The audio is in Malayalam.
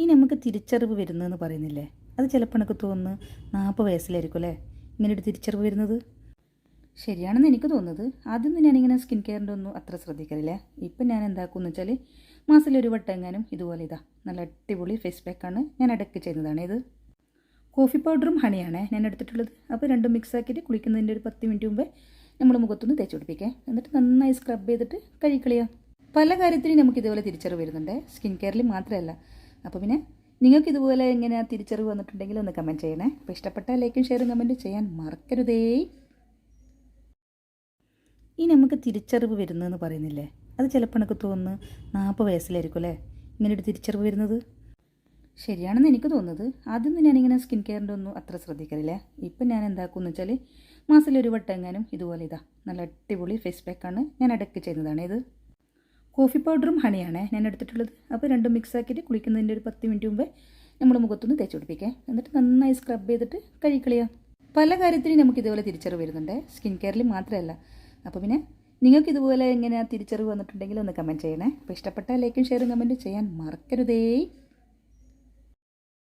ഈ നമുക്ക് തിരിച്ചറിവ് വരുന്നതെന്ന് പറയുന്നില്ലേ, അത് ചിലപ്പോൾ എനിക്ക് തോന്നുന്നു 40 വയസ്സിലായിരിക്കും അല്ലേ ഇങ്ങനെയൊരു തിരിച്ചറിവ് വരുന്നത്. ശരിയാണെന്ന് എനിക്ക് തോന്നുന്നത്. ആദ്യമൊന്നും ഞാനിങ്ങനെ സ്കിൻ കെയറിൻ്റെ ഒന്നും അത്ര ശ്രദ്ധിക്കലില്ല. ഇപ്പം ഞാൻ എന്താക്കുമെന്ന് വെച്ചാൽ മാസത്തിലൊരു വട്ടം എങ്ങാനും ഇതുപോലെ നല്ല അടിപൊളി ഫേസ് പാക്കാണ് ഞാൻ ഇടയ്ക്ക് ചെയ്യുന്നതാണ്. ഇത് കോഫി പൗഡറും ഹണിയാണേ ഞാൻ എടുത്തിട്ടുള്ളത്. അപ്പോൾ രണ്ടും മിക്സ് ആക്കിയിട്ട് കുളിക്കുന്നതിൻ്റെ ഒരു 10 മിനിറ്റ് മുമ്പേ നമ്മൾ മുഖത്തൊന്ന് തേച്ച് പിടിപ്പിക്കാം. എന്നിട്ട് നന്നായി സ്ക്രബ് ചെയ്തിട്ട് കഴിക്കളിയാം. പല കാര്യത്തിലും നമുക്ക് ഇതുപോലെ തിരിച്ചറിവ് വരുന്നുണ്ട്, സ്കിൻ കെയറിൽ മാത്രമല്ല. അപ്പോൾ പിന്നെ നിങ്ങൾക്ക് ഇതുപോലെ എങ്ങനെ തിരിച്ചറിവ് വന്നിട്ടുണ്ടെങ്കിൽ ഒന്ന് കമൻറ്റ് ചെയ്യണേ. അപ്പോൾ ഇഷ്ടപ്പെട്ടാൽ ലൈക്കും ഷെയറും കമൻറ്റ് ചെയ്യാൻ മറക്കരുതേ. ഈ നമുക്ക് തിരിച്ചറിവ് വരുന്നതെന്ന് പറയുന്നില്ലേ, അത് ചിലപ്പോൾ എനിക്ക് തോന്നുന്നു 40 വയസ്സിലായിരിക്കും അല്ലേ ഇങ്ങനെയൊരു തിരിച്ചറിവ് വരുന്നത്. ശരിയാണെന്ന് എനിക്ക് തോന്നുന്നത്. ആദ്യമൊന്നും ഞാനിങ്ങനെ സ്കിൻ കെയറിൻ്റെ ഒന്നും അത്ര ശ്രദ്ധിക്കലില്ല. ഇപ്പം ഞാൻ എന്താക്കുമെന്ന് വെച്ചാൽ മാസത്തിലൊരു വട്ടം എങ്ങാനും ഇതുപോലെ നല്ല അടിപൊളി ഫേസ് പാക്കാണ് ഞാൻ ഇടയ്ക്ക് ചെയ്യുന്നതാണ്. ഇത് കോഫി പൗഡറും ഹണിയാണേ ഞാൻ എടുത്തിട്ടുള്ളത്. അപ്പോൾ രണ്ടും മിക്സ് ആക്കിയിട്ട് കുളിക്കുന്നതിൻ്റെ ഒരു 10 മിനിറ്റ് മുമ്പേ നമ്മൾ മുഖത്തൊന്ന് തേച്ച് പിടിപ്പിക്കാം. എന്നിട്ട് നന്നായി സ്ക്രബ് ചെയ്തിട്ട് കഴിക്കളിയാം. പല കാര്യത്തിലും നമുക്ക് ഇതുപോലെ തിരിച്ചറിവ് വരുന്നുണ്ട്, സ്കിൻ കെയറിൽ മാത്രമല്ല. അപ്പോൾ പിന്നെ നിങ്ങൾക്ക് ഇതുപോലെ എങ്ങനെ തിരിച്ചറിവ് വന്നിട്ടുണ്ടെങ്കിൽ ഒന്ന് കമൻറ്റ് ചെയ്യണേ. അപ്പോൾ ഇഷ്ടപ്പെട്ടാൽ ലൈക്കും ഷെയറും കമൻറ്റ് ചെയ്യാൻ മറക്കരുതേ.